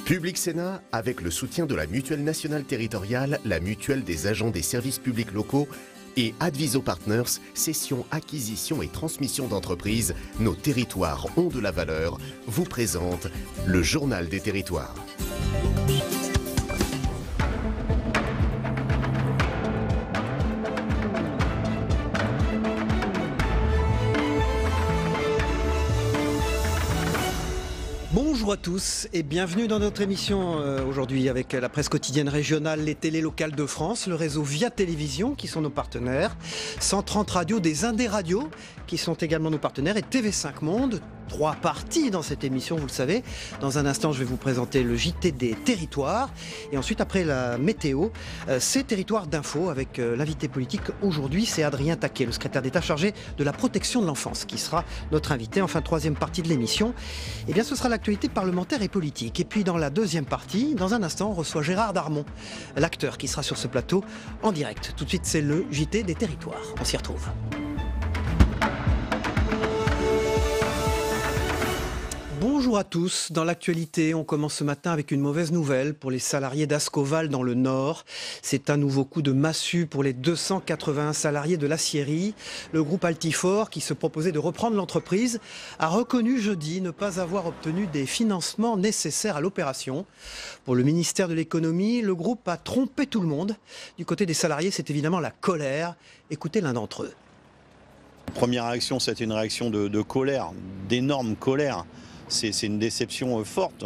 Public Sénat, avec le soutien de la Mutuelle nationale territoriale, la Mutuelle des agents des services publics locaux et Adviso Partners, cession, acquisition et transmission d'entreprises, nos territoires ont de la valeur, vous présente le Journal des territoires. Bonjour à tous et bienvenue dans notre émission aujourd'hui avec la presse quotidienne régionale, les télés locales de France, le réseau Via Télévision qui sont nos partenaires, 130 radios, des Indés radios qui sont également nos partenaires et TV5 Monde. 3 parties dans cette émission, vous le savez. Dans un instant, je vais vous présenter le JT des territoires. Et ensuite, après la météo, ces territoires d'info avec l'invité politique aujourd'hui, c'est Adrien Taquet, le secrétaire d'État chargé de la protection de l'enfance, qui sera notre invité. Enfin, troisième partie de l'émission, eh bien, ce sera l'actualité parlementaire et politique. Et puis, dans la deuxième partie, dans un instant, on reçoit Gérard Darmon, l'acteur qui sera sur ce plateau en direct. Tout de suite, c'est le JT des territoires. On s'y retrouve. Bonjour à tous. Dans l'actualité, on commence ce matin avec une mauvaise nouvelle pour les salariés d'Ascoval dans le Nord. C'est un nouveau coup de massue pour les 281 salariés de l'aciérie. Le groupe Altifort, qui se proposait de reprendre l'entreprise, a reconnu jeudi ne pas avoir obtenu des financements nécessaires à l'opération. Pour le ministère de l'économie, le groupe a trompé tout le monde. Du côté des salariés, c'est évidemment la colère. Écoutez l'un d'entre eux. Première réaction, c'était une réaction de colère, d'énorme colère. C'est une déception forte.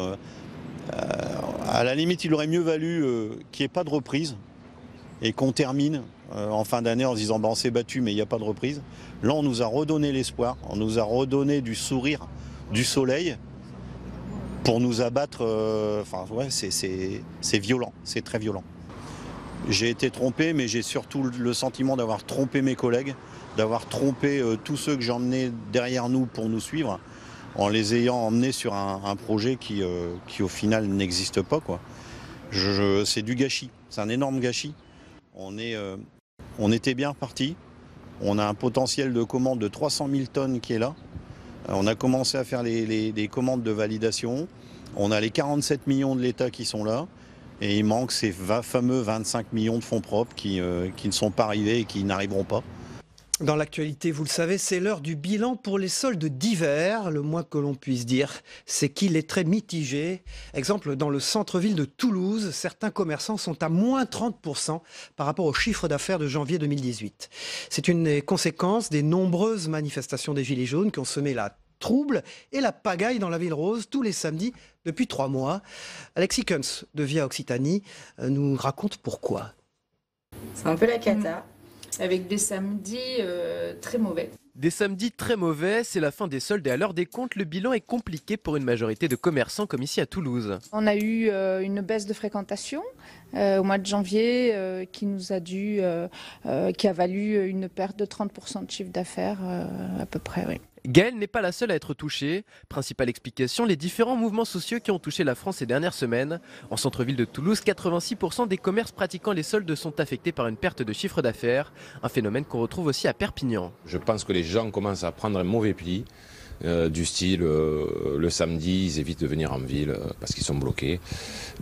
À la limite, il aurait mieux valu qu'il n'y ait pas de reprise et qu'on termine en fin d'année en se disant on s'est battu mais il n'y a pas de reprise. Là, on nous a redonné l'espoir, on nous a redonné du sourire, du soleil pour nous abattre. C'est violent, c'est très violent. J'ai été trompé, mais j'ai surtout le sentiment d'avoir trompé mes collègues, d'avoir trompé tous ceux que j'emmenais derrière nous pour nous suivre, en les ayant emmenés sur un projet qui au final n'existe pas, quoi. C'est du gâchis, c'est un énorme gâchis. On était bien reparti, on a un potentiel de commande de 300 000 tonnes qui est là. On a commencé à faire les commandes de validation, on a les 47 millions de l'État qui sont là, et il manque ces fameux 25 millions de fonds propres qui ne sont pas arrivés et qui n'arriveront pas. Dans l'actualité, vous le savez, c'est l'heure du bilan pour les soldes d'hiver. Le moins que l'on puisse dire, c'est qu'il est très mitigé. Exemple, dans le centre-ville de Toulouse, certains commerçants sont à moins 30% par rapport au chiffre d'affaires de janvier 2018. C'est une des conséquences des nombreuses manifestations des Gilets jaunes qui ont semé la trouble et la pagaille dans la ville rose tous les samedis depuis 3 mois. Alexis Kunz de Via Occitanie nous raconte pourquoi. C'est un peu la cata. Avec des samedis très mauvais. Des samedis très mauvais, c'est la fin des soldes et à l'heure des comptes, le bilan est compliqué pour une majorité de commerçants comme ici à Toulouse. On a eu une baisse de fréquentation au mois de janvier qui a valu une perte de 30% de chiffre d'affaires à peu près, oui. Gaëlle n'est pas la seule à être touchée. Principale explication, les différents mouvements sociaux qui ont touché la France ces dernières semaines. En centre-ville de Toulouse, 86% des commerces pratiquant les soldes sont affectés par une perte de chiffre d'affaires. Un phénomène qu'on retrouve aussi à Perpignan. Je pense que les gens commencent à prendre un mauvais pli. Du style, le samedi, ils évitent de venir en ville parce qu'ils sont bloqués.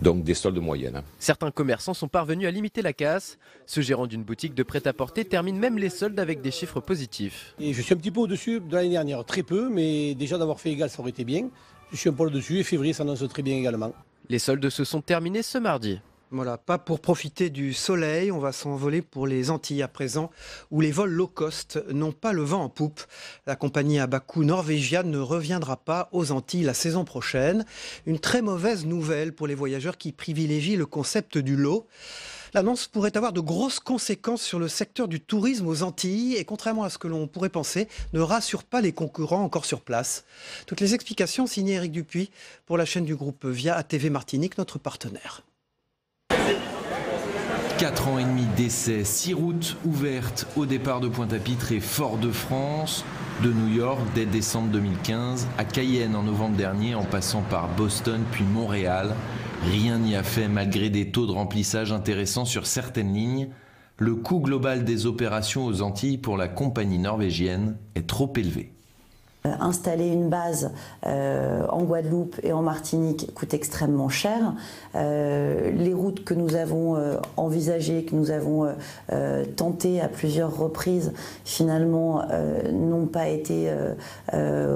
Donc des soldes moyennes. Certains commerçants sont parvenus à limiter la casse. Ce gérant d'une boutique de prêt-à-porter termine même les soldes avec des chiffres positifs. Et je suis un petit peu au-dessus de l'année dernière, très peu, mais déjà d'avoir fait égal, ça aurait été bien. Je suis un peu au-dessus et février s'annonce très bien également. Les soldes se sont terminés ce mardi. Voilà, pas pour profiter du soleil, on va s'envoler pour les Antilles à présent, où les vols low cost n'ont pas le vent en poupe. La compagnie à bas coût norvégienne ne reviendra pas aux Antilles la saison prochaine. Une très mauvaise nouvelle pour les voyageurs qui privilégient le concept du low. L'annonce pourrait avoir de grosses conséquences sur le secteur du tourisme aux Antilles et contrairement à ce que l'on pourrait penser, ne rassure pas les concurrents encore sur place. Toutes les explications signées Éric Dupuis pour la chaîne du groupe Via ATV Martinique, notre partenaire. 4 ans et demi d'essai, 6 routes ouvertes au départ de Pointe-à-Pitre et Fort-de-France, de New York dès décembre 2015, à Cayenne en novembre dernier, en passant par Boston puis Montréal. Rien n'y a fait malgré des taux de remplissage intéressants sur certaines lignes. Le coût global des opérations aux Antilles pour la compagnie norvégienne est trop élevé. Installer une base en Guadeloupe et en Martinique coûte extrêmement cher. Les routes que nous avons envisagées, que nous avons tentées à plusieurs reprises, finalement n'ont pas été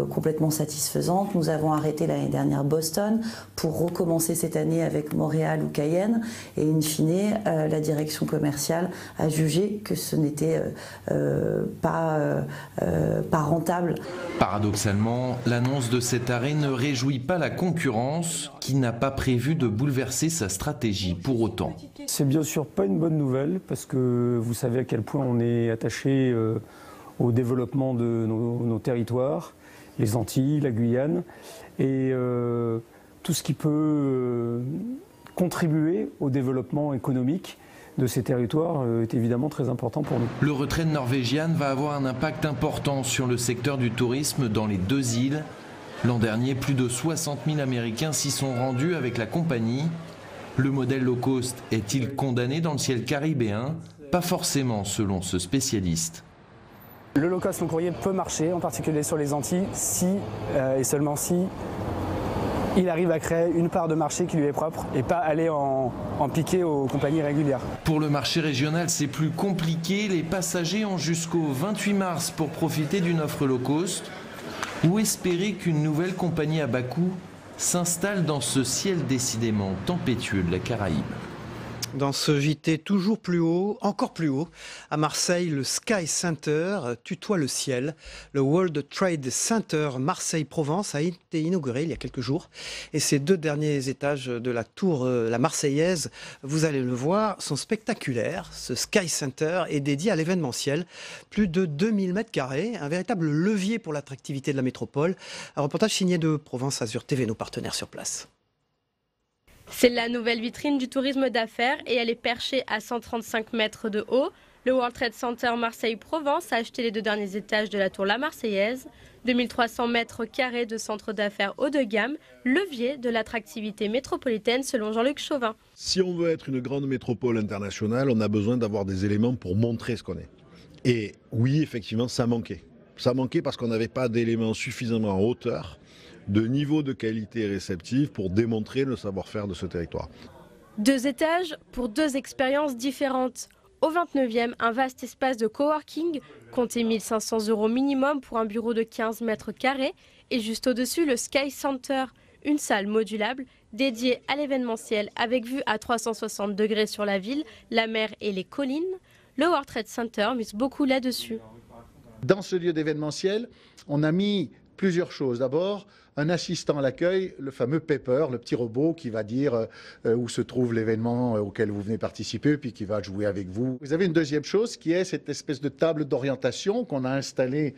complètement satisfaisantes. Nous avons arrêté l'année dernière Boston pour recommencer cette année avec Montréal ou Cayenne. Et in fine, la direction commerciale a jugé que ce n'était pas rentable. Paradoxalement, l'annonce de cet arrêt ne réjouit pas la concurrence qui n'a pas prévu de bouleverser sa stratégie pour autant. C'est bien sûr pas une bonne nouvelle parce que vous savez à quel point on est attaché au développement de nos territoires, les Antilles, la Guyane et tout ce qui peut contribuer au développement économique de ces territoires est évidemment très important pour nous. Le retrait de Norvégiane va avoir un impact important sur le secteur du tourisme dans les 2 îles. L'an dernier, plus de 60 000 Américains s'y sont rendus avec la compagnie. Le modèle low cost est-il condamné dans le ciel caribéen? Pas forcément selon ce spécialiste. Le low cost long courrier peut marcher, en particulier sur les Antilles, si et seulement si il arrive à créer une part de marché qui lui est propre et pas aller en piquer aux compagnies régulières. Pour le marché régional, c'est plus compliqué. Les passagers ont jusqu'au 28 mars pour profiter d'une offre low cost ou espérer qu'une nouvelle compagnie à bas coût s'installe dans ce ciel décidément tempétueux de la Caraïbe. Dans ce JT toujours plus haut, encore plus haut, à Marseille, le Sky Center tutoie le ciel. Le World Trade Center Marseille-Provence a été inauguré il y a quelques jours. Et ces 2 derniers étages de la tour, la Marseillaise, vous allez le voir, sont spectaculaires. Ce Sky Center est dédié à l'événementiel. Plus de 2000 mètres carrés, un véritable levier pour l'attractivité de la métropole. Un reportage signé de Provence Azur TV, nos partenaires sur place. C'est la nouvelle vitrine du tourisme d'affaires et elle est perchée à 135 mètres de haut. Le World Trade Center Marseille-Provence a acheté les 2 derniers étages de la tour La Marseillaise. 2300 mètres carrés de centre d'affaires haut de gamme, levier de l'attractivité métropolitaine selon Jean-Luc Chauvin. Si on veut être une grande métropole internationale, on a besoin d'avoir des éléments pour montrer ce qu'on est. Et oui, effectivement, ça manquait. Ça manquait parce qu'on n'avait pas d'éléments suffisamment en hauteur, de niveau de qualité réceptive pour démontrer le savoir-faire de ce territoire. 2 étages pour 2 expériences différentes. Au 29e, un vaste espace de coworking, comptez 1 500 € minimum pour un bureau de 15 mètres carrés. Et juste au-dessus, le Sky Center, une salle modulable dédiée à l'événementiel avec vue à 360 degrés sur la ville, la mer et les collines. Le World Trade Center mise beaucoup là-dessus. Dans ce lieu d'événementiel, on a mis plusieurs choses. D'abord, un assistant à l'accueil, le fameux Pepper, le petit robot qui va dire où se trouve l'événement auquel vous venez participer, puis qui va jouer avec vous. Vous avez une deuxième chose qui est cette espèce de table d'orientation qu'on a installée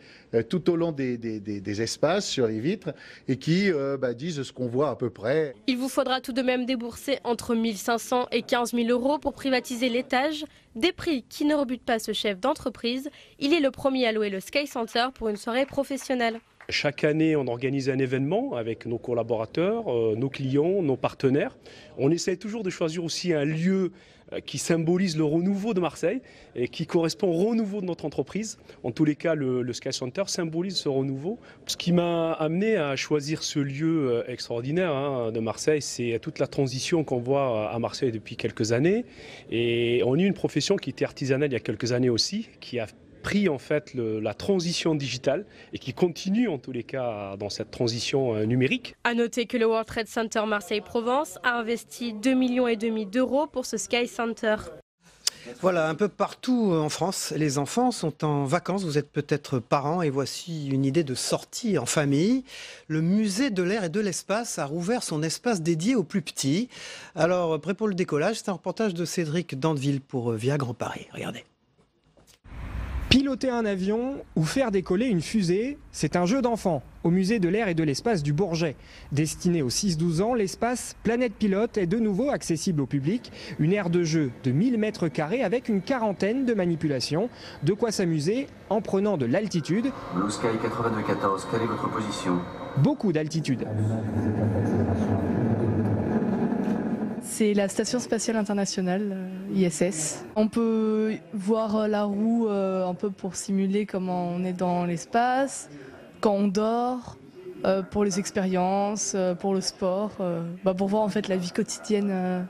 tout au long des espaces sur les vitres et qui disent ce qu'on voit à peu près. Il vous faudra tout de même débourser entre 1 500 et 15 000 € pour privatiser l'étage. Des prix qui ne rebutent pas ce chef d'entreprise. Il est le premier à louer le Sky Center pour une soirée professionnelle. Chaque année, on organise un événement avec nos collaborateurs, nos clients, nos partenaires. On essaie toujours de choisir aussi un lieu qui symbolise le renouveau de Marseille et qui correspond au renouveau de notre entreprise. En tous les cas, le Sky Center symbolise ce renouveau. Ce qui m'a amené à choisir ce lieu extraordinaire de Marseille, c'est toute la transition qu'on voit à Marseille depuis quelques années. Et on est une profession qui était artisanale il y a quelques années aussi, qui a pris en fait la transition digitale et qui continue en tous les cas dans cette transition numérique. À noter que le World Trade Center Marseille-Provence a investi 2,5 millions d'euros pour ce Sky Center. Voilà, un peu partout en France, les enfants sont en vacances. Vous êtes peut-être parents et voici une idée de sortie en famille. Le musée de l'air et de l'espace a rouvert son espace dédié aux plus petits. Alors, prêt pour le décollage, c'est un reportage de Cédric Dandeville pour Via Grand Paris. Regardez. Piloter un avion ou faire décoller une fusée, c'est un jeu d'enfant au musée de l'air et de l'espace du Bourget. Destiné aux 6-12 ans, l'espace Planète Pilote est de nouveau accessible au public. Une aire de jeu de 1000 mètres carrés avec une quarantaine de manipulations. De quoi s'amuser en prenant de l'altitude. Blue Sky 8214, quelle est votre position? Beaucoup d'altitude. C'est la Station Spatiale Internationale, ISS. On peut voir la roue un peu pour simuler comment on est dans l'espace. quand on dort, pour les expériences, pour le sport, pour voir en fait la vie quotidienne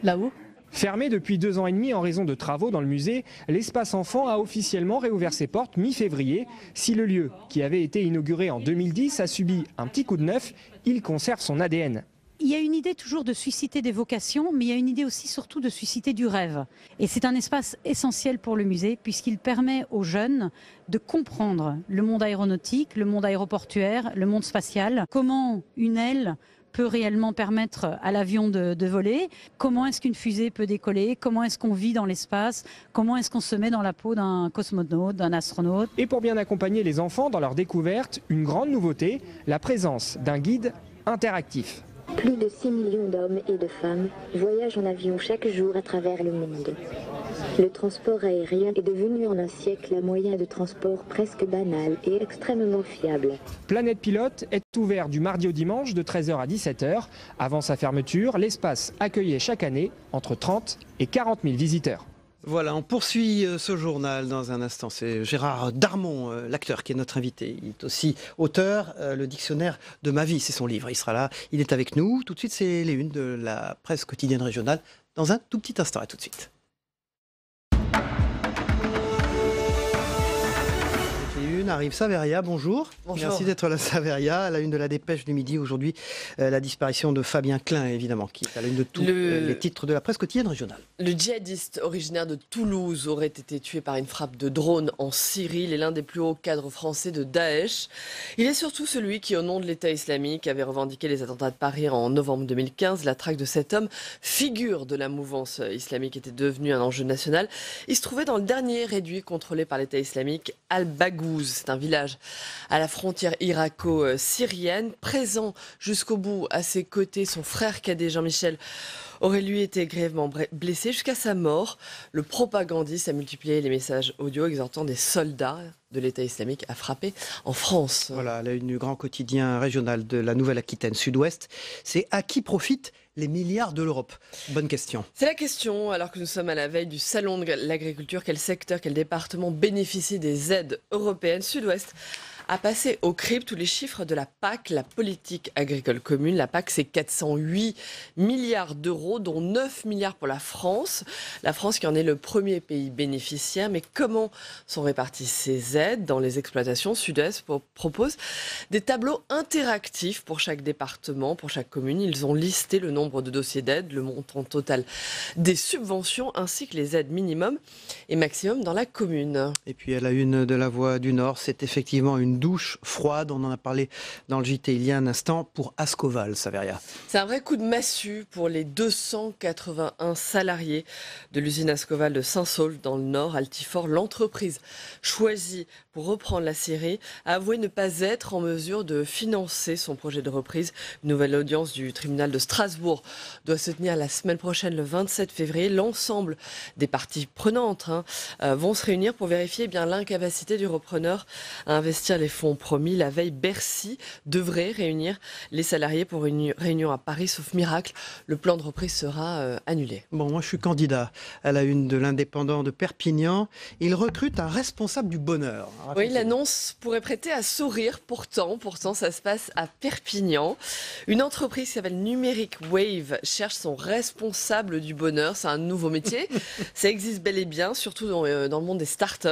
là-haut. Fermé depuis 2 ans et demi en raison de travaux dans le musée, l'espace enfant a officiellement réouvert ses portes mi-février. Si le lieu, qui avait été inauguré en 2010, a subi un petit coup de neuf, il conserve son ADN. Il y a une idée toujours de susciter des vocations, mais il y a une idée aussi surtout de susciter du rêve. Et c'est un espace essentiel pour le musée puisqu'il permet aux jeunes de comprendre le monde aéronautique, le monde aéroportuaire, le monde spatial, comment une aile peut réellement permettre à l'avion de voler, comment est-ce qu'une fusée peut décoller, comment est-ce qu'on vit dans l'espace, comment est-ce qu'on se met dans la peau d'un cosmonaute, d'un astronaute. Et pour bien accompagner les enfants dans leur découverte, une grande nouveauté, la présence d'un guide interactif. Plus de 6 millions d'hommes et de femmes voyagent en avion chaque jour à travers le monde. Le transport aérien est devenu en un siècle un moyen de transport presque banal et extrêmement fiable. Planète Pilote est ouvert du mardi au dimanche de 13h à 17h. Avant sa fermeture, l'espace accueillait chaque année entre 30 et 40 000 visiteurs. Voilà, on poursuit ce journal dans un instant. C'est Gérard Darmon, l'acteur, qui est notre invité. Il est aussi auteur, le dictionnaire de ma vie, c'est son livre. Il sera là, il est avec nous. Tout de suite, c'est les unes de la presse quotidienne régionale. Dans un tout petit instant, à tout de suite. Arrive Saveria, bonjour. Bonjour. Merci d'être là, Saveria. À la une de la Dépêche du midi aujourd'hui, la disparition de Fabien Klein, évidemment, qui est à la une de tous les titres de la presse quotidienne régionale. Le djihadiste originaire de Toulouse aurait été tué par une frappe de drone en Syrie. Il est l'un des plus hauts cadres français de Daesh. Il est surtout celui qui, au nom de l'État islamique, avait revendiqué les attentats de Paris en novembre 2015. La traque de cet homme, figure de la mouvance islamique, était devenue un enjeu national. Il se trouvait dans le dernier réduit contrôlé par l'État islamique, Al-Baghouz. C'est un village à la frontière irako-syrienne. Présent jusqu'au bout à ses côtés, son frère cadet Jean-Michel aurait lui été grièvement blessé jusqu'à sa mort. Le propagandiste a multiplié les messages audio exhortant des soldats de l'État islamique à frapper en France. Voilà, à la une du grand quotidien régional de la Nouvelle-Aquitaine Sud-Ouest, c'est à qui profitent les milliards de l'Europe? Bonne question. C'est la question, alors que nous sommes à la veille du salon de l'agriculture, quel secteur, quel département bénéficie des aides européennes? Sud-Ouest a passé au crible tous les chiffres de la PAC, la politique agricole commune. La PAC, c'est 408 milliards d'euros, dont 9 milliards pour la France. La France qui en est le premier pays bénéficiaire. Mais comment sont réparties ces aides dans les exploitations? Sud-Est propose des tableaux interactifs pour chaque département, pour chaque commune. Ils ont listé le nombre de dossiers d'aide, le montant total des subventions, ainsi que les aides minimum et maximum dans la commune. Et puis à la une de la Voix du Nord, c'est effectivement une douche froide. On en a parlé dans le JT il y a un instant pour Ascoval, Saveria. C'est un vrai coup de massue pour les 281 salariés de l'usine Ascoval de Saint-Saulve dans le Nord, Altifort. L'entreprise choisie pour reprendre la série a avoué ne pas être en mesure de financer son projet de reprise. Une nouvelle audience du tribunal de Strasbourg doit se tenir la semaine prochaine, le 27 février. L'ensemble des parties prenantes vont se réunir pour vérifier l'incapacité du repreneur à investir les fonds promis. La veille, Bercy devrait réunir les salariés pour une réunion à Paris. Sauf miracle, le plan de reprise sera annulé. Bon, moi je suis candidat à la une de l'Indépendant de Perpignan. Il recrute un responsable du bonheur. Oui, l'annonce pourrait prêter à sourire. Pourtant, ça se passe à Perpignan. Une entreprise qui s'appelle Numérique Wave cherche son responsable du bonheur. C'est un nouveau métier. Ça existe bel et bien, surtout dans le monde des startups.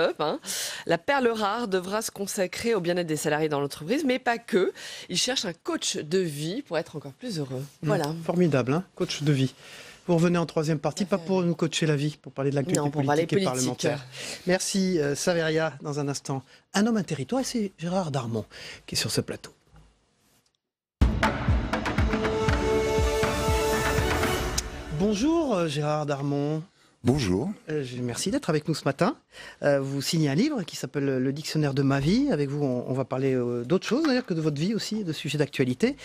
La perle rare devra se consacrer au bien-être des salariés dans l'entreprise, mais pas que. Ils cherchent un coach de vie pour être encore plus heureux. Voilà. Formidable, coach de vie. Vous revenez en troisième partie, pas pour nous coacher la vie, pour parler de l'actualité politique et parlementaire. Merci Saveria. Dans un instant, un homme, un territoire, et c'est Gérard Darmon qui est sur ce plateau. Bonjour Gérard Darmon. Bonjour. Merci d'être avec nous ce matin. Vous signez un livre qui s'appelle Le dictionnaire de ma vie. Avec vous, on va parler d'autres choses d'ailleurs que de votre vie aussi, de sujets d'actualité.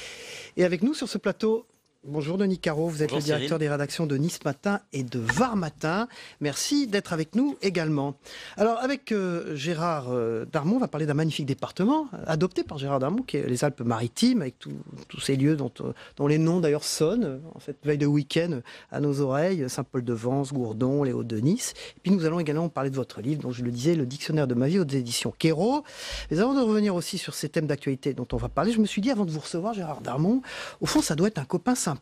Et avec nous sur ce plateau, Bonjour Denis Caro, vous êtes Bonjour le directeur Cyril. des rédactions de Nice Matin et de Var Matin. Merci d'être avec nous également. Alors avec Gérard Darmon, on va parler d'un magnifique département adopté par Gérard Darmon, qui est les Alpes-Maritimes, avec tous ces lieux dont les noms d'ailleurs sonnent en cette veille de week-end à nos oreilles, Saint-Paul-de-Vence, Gourdon, les Hauts de Nice. Et puis nous allons également parler de votre livre, dont je le disais, Le Dictionnaire de ma vie aux éditions Quérault. Mais avant de revenir aussi sur ces thèmes d'actualité dont on va parler, je me suis dit avant de vous recevoir, Gérard Darmon, au fond ça doit être un copain sympa,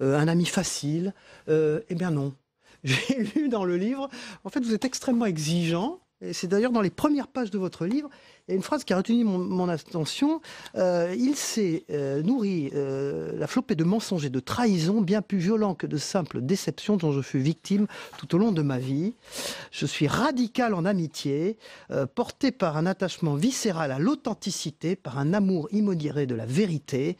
un ami facile. Eh bien non. J'ai lu dans le livre, en fait vous êtes extrêmement exigeant, et c'est d'ailleurs dans les premières pages de votre livre, il y a une phrase qui a retenu mon attention. Il s'est nourri la flopée de mensonges et de trahisons bien plus violents que de simples déceptions dont je fus victime tout au long de ma vie. Je suis radical en amitié, porté par un attachement viscéral à l'authenticité, par un amour immodéré de la vérité.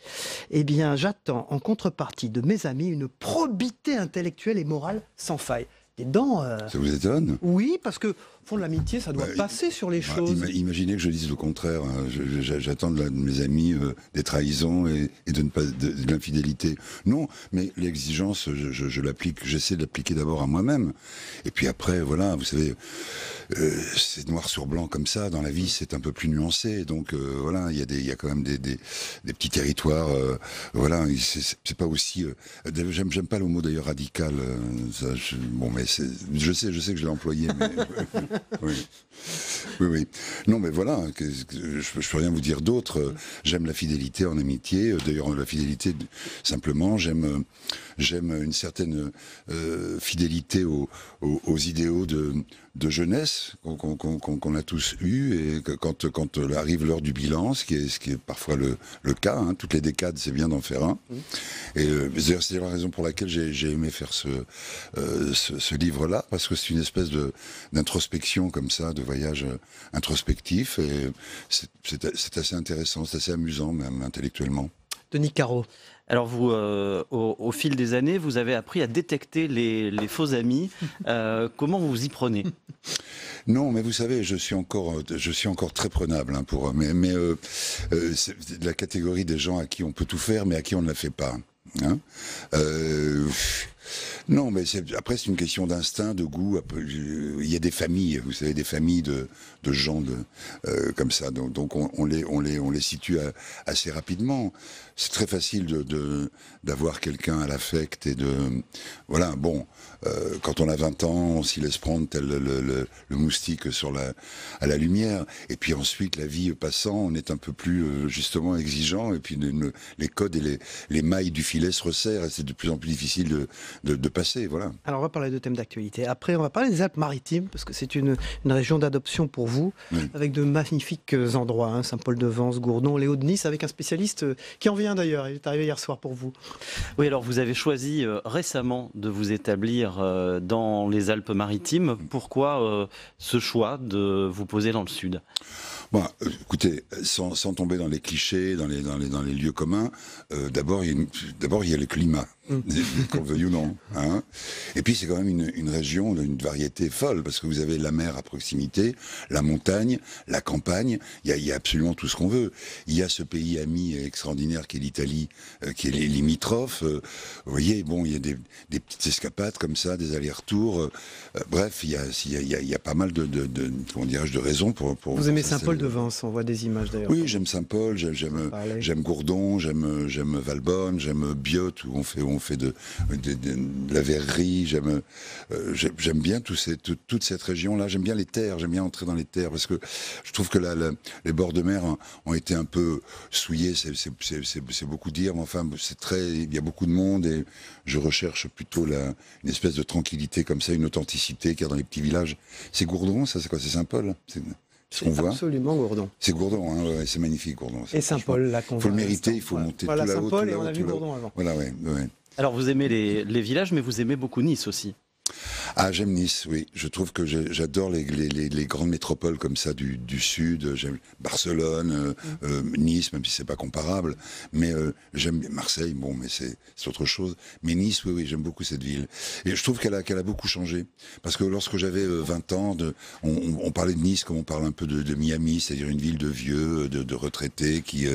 Eh bien, j'attends en contrepartie de mes amis une probité intellectuelle et morale sans faille. Et ça vous étonne? Oui, parce que au fond de l'amitié, ça doit passer sur les choses. Imaginez que je dise le contraire. Hein. J'attends de mes amis des trahisons et de l'infidélité. Non, mais l'exigence, je l'applique. J'essaie de l'appliquer d'abord à moi-même. Et puis après, voilà, vous savez, c'est noir sur blanc comme ça. Dans la vie, c'est un peu plus nuancé. Donc voilà, il y a quand même des petits territoires. Voilà, c'est pas aussi. J'aime pas le mot d'ailleurs radical. Bon, mais je sais que je l'ai employé. Mais, oui. Non, mais voilà, je peux rien vous dire d'autre. J'aime la fidélité en amitié. D'ailleurs, la fidélité, simplement, j'aime une certaine fidélité aux idéaux de jeunesse qu'on a tous eu, et que quand arrive l'heure du bilan, ce qui est parfois le cas, hein, toutes les décades, c'est bien d'en faire un. Et d'ailleurs, c'est la raison pour laquelle j'ai aimé faire ce livre-là, parce que c'est une espèce d'introspection comme ça, de voyage introspectif, et c'est assez intéressant, c'est assez amusant même intellectuellement. Denis Caro. Alors vous, au fil des années, vous avez appris à détecter les faux amis. Comment vous y prenez? Non, mais vous savez, je suis encore très prenable hein, c'est de la catégorie des gens à qui on peut tout faire, mais à qui on ne la fait pas. Hein non, mais après c'est une question d'instinct, de goût. Il y a des familles, vous savez, des familles de gens comme ça. Donc on les situe assez rapidement. C'est très facile d'avoir quelqu'un à l'affect et voilà. Bon, quand on a 20 ans, on s'y laisse prendre tel le moustique à la lumière. Et puis ensuite, la vie passant, on est un peu plus justement exigeant. Et puis les codes et les mailles du filet se resserrent. Et c'est de plus en plus difficile de passer, voilà. Alors on va parler de thèmes d'actualité. Après, on va parler des Alpes-Maritimes, parce que c'est une région d'adoption pour vous, avec de magnifiques endroits, hein, Saint-Paul-de-Vence, Gourdon, les Hauts de Nice, avec un spécialiste qui en vient d'ailleurs. Il est arrivé hier soir pour vous. Oui, alors vous avez choisi récemment de vous établir dans les Alpes-Maritimes. Pourquoi ce choix de vous poser dans le sud? Bon, écoutez, sans tomber dans les clichés, dans les lieux communs, d'abord il y a le climat, qu'on le veuille ou non. Hein. Et puis c'est quand même une région d'une variété folle, parce que vous avez la mer à proximité, la montagne, la campagne, il y a absolument tout ce qu'on veut. Il y a ce pays ami extraordinaire qui est l'Italie, qui est limitrophe. Vous voyez, bon, il y a des petites escapades comme ça, des allers-retours. Bref, il y a pas mal comment dirais-je, de raisons pour vous aimez Saint-Paul-de-Vence, on voit des images d'ailleurs. Oui, j'aime Saint-Paul, j'aime Gourdon, j'aime Valbonne, j'aime Biot, où on fait de la verrerie, j'aime bien toute cette région-là, j'aime bien les terres, j'aime bien entrer dans les terres, parce que je trouve que les bords de mer ont été un peu souillés, c'est beaucoup dire, mais enfin, il y a beaucoup de monde, et je recherche plutôt une espèce de tranquillité comme ça, une authenticité qu'il y a dans les petits villages. C'est Gourdon, ça c'est quoi? C'est Saint-Paul? C'est absolument Gourdon. C'est Gourdon, hein, ouais, c'est magnifique Gourdon. Et Saint-Paul, là qu'on il faut le mériter, il faut monter tout là-haut. Voilà Saint-Paul et on a vu Gourdon avant. Voilà, ouais. Alors vous aimez les villages, mais vous aimez beaucoup Nice aussi. Ah, j'aime Nice, oui. Je trouve que j'adore les grandes métropoles comme ça du Sud. J'aime Barcelone, Nice, même si c'est pas comparable. Mais j'aime Marseille, bon, mais c'est autre chose. Mais Nice, oui, j'aime beaucoup cette ville. Et je trouve qu'elle a beaucoup changé. Parce que lorsque j'avais 20 ans, on parlait de Nice comme on parle un peu de Miami, c'est-à-dire une ville de vieux, de retraités qui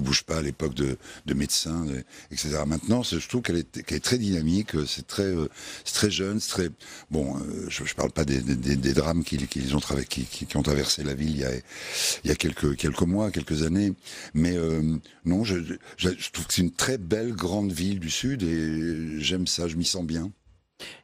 bougent pas à l'époque de médecins, etc. Maintenant, je trouve qu'elle est très dynamique, c'est très jeune, c'est très bon. Je parle pas des drames qui ont traversé la ville il y a quelques mois, quelques années, mais non, je trouve que c'est une très belle grande ville du Sud et j'aime ça, je m'y sens bien.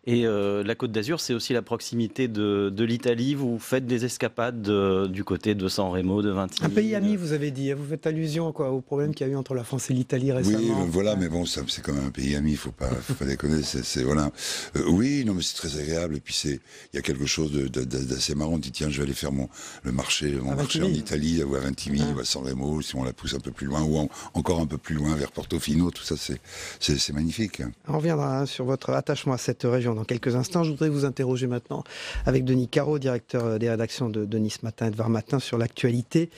Et la Côte d'Azur, c'est aussi la proximité de l'Italie. Vous faites des escapades du côté de San Remo, de Vintimille. Un pays ami, vous avez dit. Vous faites allusion au problème qu'il y a eu entre la France et l'Italie récemment. Oui, voilà, mais bon, c'est quand même un pays ami. Faut pas déconner. Voilà. Oui, non, mais c'est très agréable. Et puis il y a quelque chose d'assez marrant. On dit tiens, je vais aller faire le marché en Italie, ou à Vintimille, ou à San Remo, si on la pousse un peu plus loin, ou encore un peu plus loin vers Portofino. Tout ça, c'est magnifique. On reviendra sur votre attachement à cette région dans quelques instants. Je voudrais vous interroger maintenant avec Denis Caro, directeur des rédactions de Nice Matin et de Var Matin, sur l'actualité.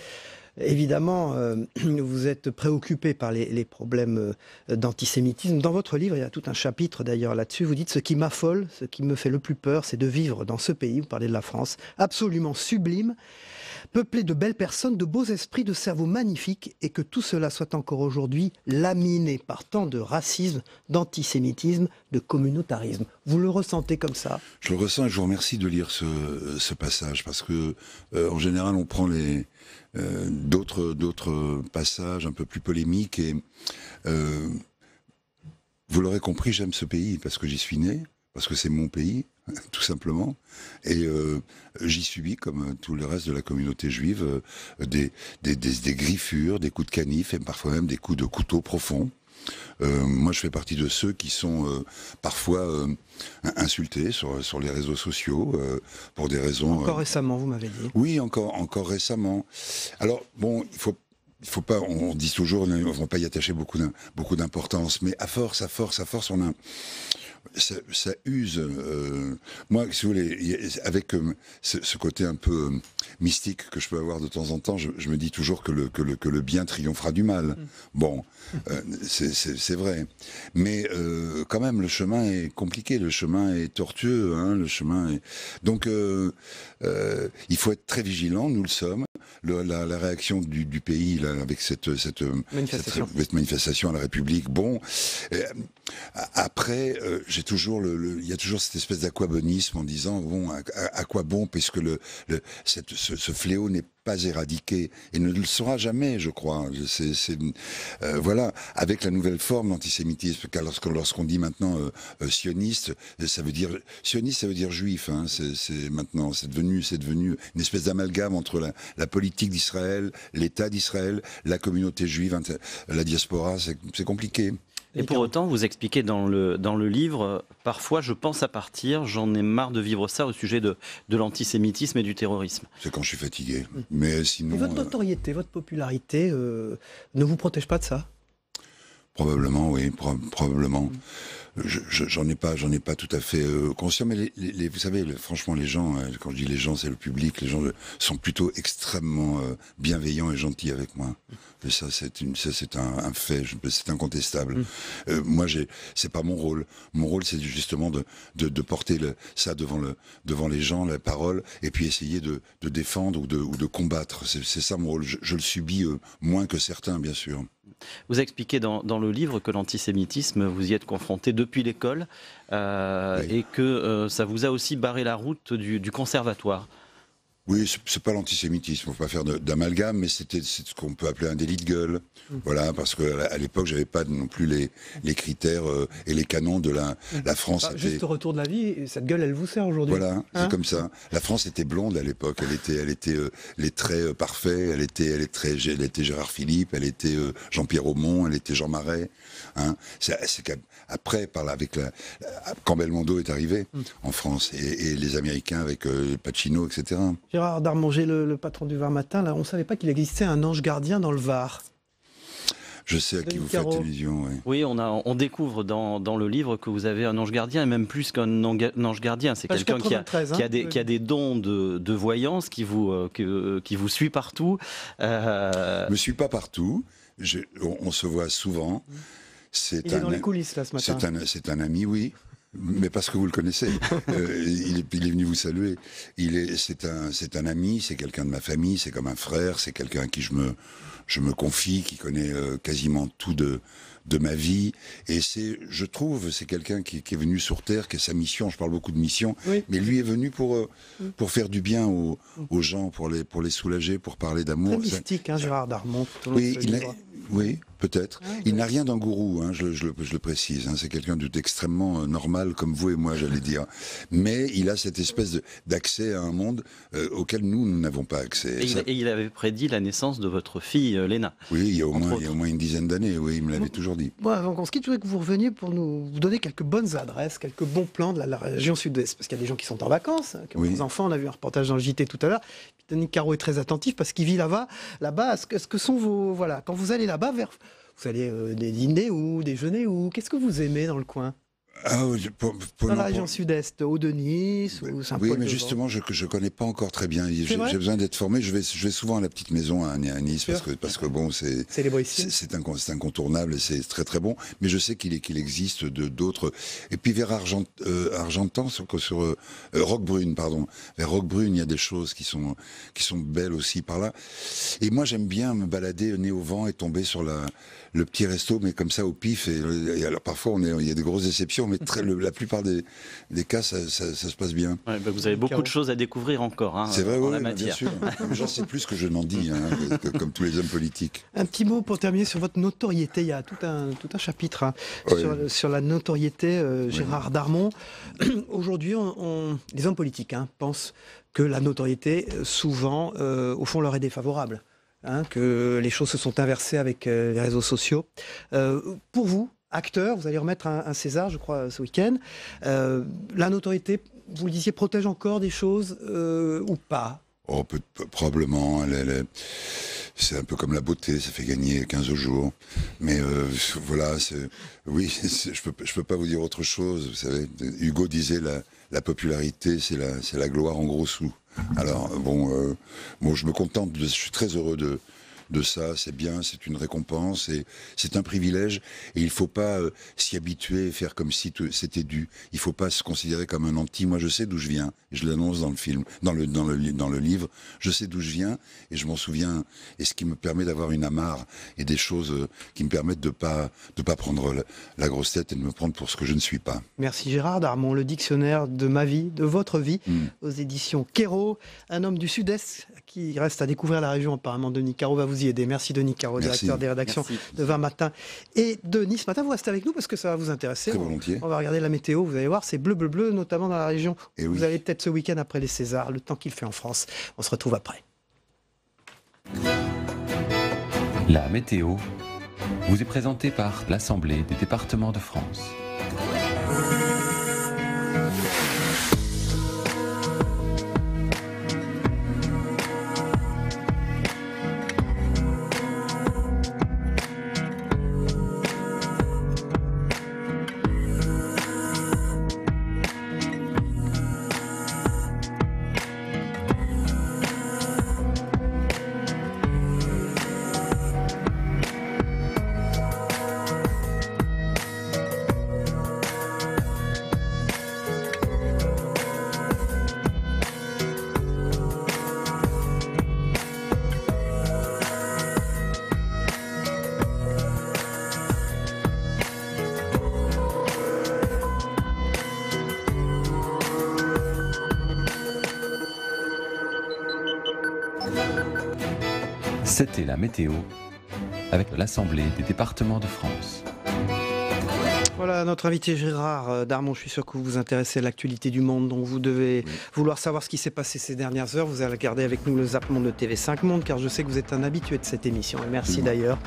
Évidemment, vous êtes préoccupé par les problèmes d'antisémitisme. Dans votre livre, il y a tout un chapitre d'ailleurs là-dessus. Vous dites « Ce qui m'affole, ce qui me fait le plus peur, c'est de vivre dans ce pays », vous parlez de la France, absolument sublime, peuplé de belles personnes, de beaux esprits, de cerveaux magnifiques, et que tout cela soit encore aujourd'hui laminé par tant de racisme, d'antisémitisme, de communautarisme. Vous le ressentez comme ça? Je le ressens et je vous remercie de lire ce passage, parce que en général on prend d'autres passages un peu plus polémiques et vous l'aurez compris, j'aime ce pays parce que j'y suis né, parce que c'est mon pays, tout simplement, et j'y subis, comme tout le reste de la communauté juive, des griffures, des coups de canif et parfois même des coups de couteau profonds. Moi, je fais partie de ceux qui sont parfois insultés sur les réseaux sociaux pour des raisons... Encore récemment, vous m'avez dit. Oui, encore récemment. Alors, bon, il faut pas, on dit toujours, on ne va pas y attacher beaucoup d'importance, mais à force, on a... Ça use. Moi, si vous voulez, avec ce côté un peu mystique que je peux avoir de temps en temps, je me dis toujours que le bien triomphera du mal. Bon, c'est vrai. Mais quand même, le chemin est compliqué, le chemin est tortueux, le chemin est... Donc, il faut être très vigilant, nous le sommes. La réaction du pays là, avec cette manifestation à la République. Bon, après, j'ai toujours il y a toujours cette espèce d'aquabonisme en disant bon, à quoi bon, puisque ce fléau n'est pas éradiqué et ne le sera jamais, je crois. Voilà, avec la nouvelle forme d'antisémitisme, car lorsqu'on dit maintenant sioniste, ça veut dire juif. Maintenant, c'est devenu une espèce d'amalgame entre la politique d'Israël, l'État d'Israël, la communauté juive, la diaspora. C'est compliqué. Et pour autant, vous expliquez dans le livre, parfois je pense à partir, j'en ai marre de vivre ça au sujet de l'antisémitisme et du terrorisme. C'est quand je suis fatigué. Mais sinon... Et votre notoriété, votre popularité ne vous protège pas de ça? Probablement, oui, probablement. J'en ai pas tout à fait conscient, mais vous savez, franchement, les gens, quand je dis les gens, c'est le public, les gens sont plutôt extrêmement bienveillants et gentils avec moi. Et ça, c'est un fait, c'est incontestable. Moi, c'est pas mon rôle. Mon rôle, c'est justement de porter ça devant les gens, la parole, et puis essayer de défendre ou de combattre. C'est ça mon rôle. Je le subis moins que certains, bien sûr. Vous expliquez dans le livre que l'antisémitisme, vous y êtes confronté depuis l'école et que ça vous a aussi barré la route du conservatoire. Oui, c'est pas l'antisémitisme, faut pas faire d'amalgame, mais c'est ce qu'on peut appeler un délit de gueule. Voilà, parce qu'à l'époque, j'avais pas non plus les critères et les canons de la France. Juste au retour de la vie, cette gueule, elle vous sert aujourd'hui. Voilà, c'est comme ça. La France était blonde à l'époque, elle était les traits parfaits, elle était Gérard Philippe, elle était Jean-Pierre Aumont, elle était Jean Marais. C'est qu'après, quand Belmondo est arrivé en France, et les Américains avec Pacino, etc. Gérard Darmanger, le patron du Var Matin, là, on ne savait pas qu'il existait un ange gardien dans le Var. Je sais à qui vous faites allusion. Oui, on découvre dans le livre que vous avez un ange gardien, et même plus qu'un ange gardien. C'est quelqu'un qui a des dons de voyance, qui vous suit partout. Me suit pas partout. On se voit souvent. Il est dans les coulisses là ce matin. C'est un ami, oui. Mais parce que vous le connaissez, il est venu vous saluer. C'est un ami, c'est quelqu'un de ma famille, c'est comme un frère, c'est quelqu'un à qui je me confie, qui connaît quasiment tout de ma vie. Et je trouve, c'est quelqu'un qui est venu sur Terre, qui a sa mission. Je parle beaucoup de mission, mais lui est venu pour faire du bien aux gens, pour les soulager, pour parler d'amour. Très mystique, Gérard Darmon. Tout le long de ce livre. Oui, peut-être. Il n'a rien d'un gourou, je le précise. C'est quelqu'un d'extrêmement normal, comme vous et moi, j'allais dire. Mais il a cette espèce d'accès à un monde auquel nous n'avons pas accès. Et il avait prédit la naissance de votre fille, Léna. Oui, il y a au moins une dizaine d'années, oui, il me l'avait toujours dit. Bon, avant qu'on se quitte, je voudrais que vous reveniez pour vous donner quelques bonnes adresses, quelques bons plans de la région sud-ouest. Parce qu'il y a des gens qui sont en vacances, qui ont des enfants. On a vu un reportage dans le JT tout à l'heure. Denis Caro est très attentif parce qu'il vit là-bas. Là-bas, est-ce que sont vos... Voilà, quand vous allez là-bas, vous allez dîner ou déjeuner ou qu'est-ce que vous aimez dans le coin ? Dans la région sud-est, Haut-de-Nice ou Saint-Paul. Oui, mais justement, je ne connais pas encore très bien. J'ai besoin d'être formé. Je vais souvent à la petite maison à Nice parce que bon, c'est incontournable et c'est très très bon. Mais je sais qu'il existe d'autres. Et puis vers Argentan, sur Roquebrune, pardon. Vers Roquebrune, il y a des choses qui sont belles aussi par là. Et moi, j'aime bien me balader nez au vent et tomber sur le petit resto, mais comme ça au pif. Et alors parfois, il y a des grosses déceptions. Mais la plupart des cas, ça se passe bien. Ouais, vous avez beaucoup de choses à découvrir encore c'est vrai, en la bien matière. sûr. J'en sais plus que je n'en dis, comme tous les hommes politiques. Un petit mot pour terminer sur votre notoriété. Il y a tout un chapitre sur la notoriété, Gérard Darmon. Aujourd'hui, les hommes politiques pensent que la notoriété, souvent, au fond, leur est défavorable. Que les choses se sont inversées avec les réseaux sociaux. Pour vous, acteur, vous allez remettre un César, je crois, ce week-end. La notoriété, vous le disiez, protège encore des choses ou pas ? Probablement. C'est un peu comme la beauté, ça fait gagner 15 jours. Mais voilà, je peux pas vous dire autre chose. Vous savez, Hugo disait la popularité, c'est la gloire en gros sous. Alors je me contente, je suis très heureux de ça, c'est bien, c'est une récompense et c'est un privilège et il ne faut pas s'y habituer et faire comme si c'était dû. Il ne faut pas se considérer comme un anti. Moi, je sais d'où je viens. Je l'annonce dans le film, dans le livre. Je sais d'où je viens et je m'en souviens. Et ce qui me permet d'avoir une amarre et des choses qui me permettent de pas prendre la grosse tête et de me prendre pour ce que je ne suis pas. Merci Gérard Darmon, le dictionnaire de ma vie, de votre vie, aux éditions Kéro. Un homme du Sud-Est qui reste à découvrir la région. Apparemment, Denis Caro va vous y aider. Merci Denis Caro, directeur des rédactions de 20 Matin et de Nice Matin. Vous restez avec nous parce que ça va vous intéresser. Très volontiers. On va regarder la météo. Vous allez voir, c'est bleu, bleu, bleu, notamment dans la région. Vous allez peut-être ce week-end après les Césars, le temps qu'il fait en France. On se retrouve après. La météo vous est présentée par l'Assemblée des départements de France. C'était la météo avec l'Assemblée des départements de France. Voilà, notre invité Gérard Darmon, je suis sûr que vous vous intéressez à l'actualité du monde, donc vous devez vouloir savoir ce qui s'est passé ces dernières heures. Vous allez regarder avec nous le Zap Monde de TV5 Monde, car je sais que vous êtes un habitué de cette émission, et merci d'ailleurs.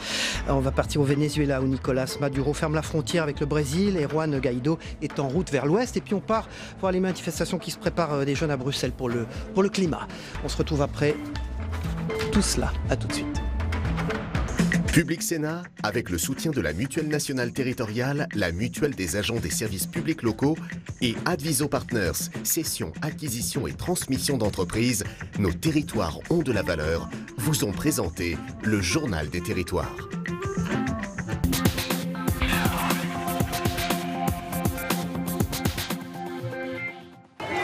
On va partir au Venezuela, où Nicolas Maduro ferme la frontière avec le Brésil, et Juan Guaido est en route vers l'ouest. Et puis on part voir les manifestations qui se préparent des jeunes à Bruxelles pour le climat. On se retrouve après tout cela. À tout de suite. Public Sénat, avec le soutien de la Mutuelle nationale territoriale, la Mutuelle des agents des services publics locaux et Adviso Partners, cession, acquisition et transmission d'entreprises, nos territoires ont de la valeur, vous ont présenté le Journal des territoires.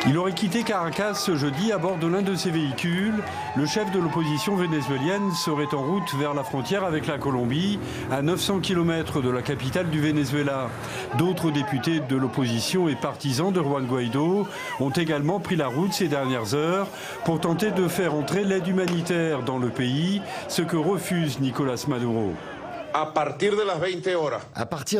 Il aurait quitté Caracas ce jeudi à bord de l'un de ses véhicules. Le chef de l'opposition vénézuélienne serait en route vers la frontière avec la Colombie, à 900 km de la capitale du Venezuela. D'autres députés de l'opposition et partisans de Juan Guaidó ont également pris la route ces dernières heures pour tenter de faire entrer l'aide humanitaire dans le pays, ce que refuse Nicolás Maduro. À partir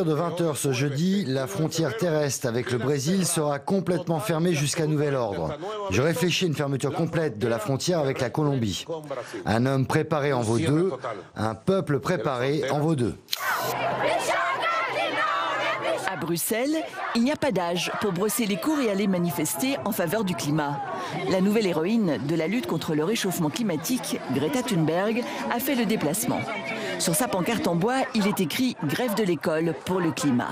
de 20h ce jeudi, la frontière terrestre avec le Brésil sera complètement fermée jusqu'à nouvel ordre. Je réfléchis à une fermeture complète de la frontière avec la Colombie. Un homme préparé en vaut deux, un peuple préparé en vaut deux. À Bruxelles, il n'y a pas d'âge pour brosser les cours et aller manifester en faveur du climat. La nouvelle héroïne de la lutte contre le réchauffement climatique, Greta Thunberg, a fait le déplacement. Sur sa pancarte en bois, il est écrit « Grève de l'école pour le climat ».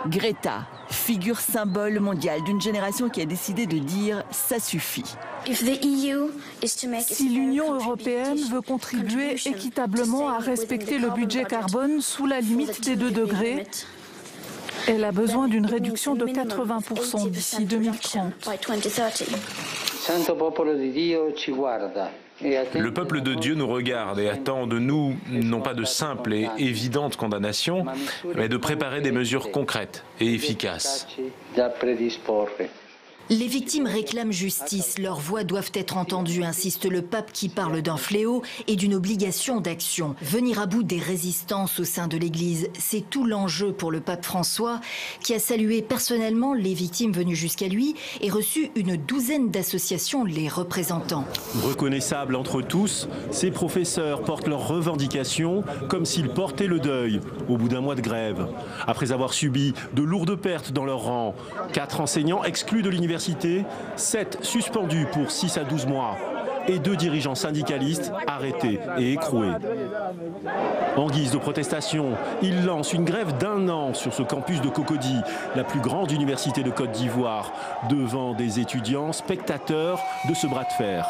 Greta, figure symbole mondiale d'une génération qui a décidé de dire « ça suffit ». Si l'Union européenne veut contribuer équitablement à respecter le budget carbone sous la limite des 2 degrés, elle a besoin d'une réduction de 80% d'ici 2030. Le peuple de Dieu nous regarde et attend de nous, non pas de simples et évidentes condamnations, mais de préparer des mesures concrètes et efficaces. Les victimes réclament justice, leurs voix doivent être entendues, insiste le pape qui parle d'un fléau et d'une obligation d'action. Venir à bout des résistances au sein de l'Église, c'est tout l'enjeu pour le pape François, qui a salué personnellement les victimes venues jusqu'à lui et reçu une douzaine d'associations les représentant. Reconnaissables entre tous, ces professeurs portent leurs revendications comme s'ils portaient le deuil au bout d'un mois de grève. Après avoir subi de lourdes pertes dans leur rang, 4 enseignants exclus de l'université, 7 suspendus pour 6 à 12 mois et 2 dirigeants syndicalistes arrêtés et écroués. En guise de protestation, ils lancent une grève d'1 an sur ce campus de Cocody, la plus grande université de Côte d'Ivoire, devant des étudiants spectateurs de ce bras de fer.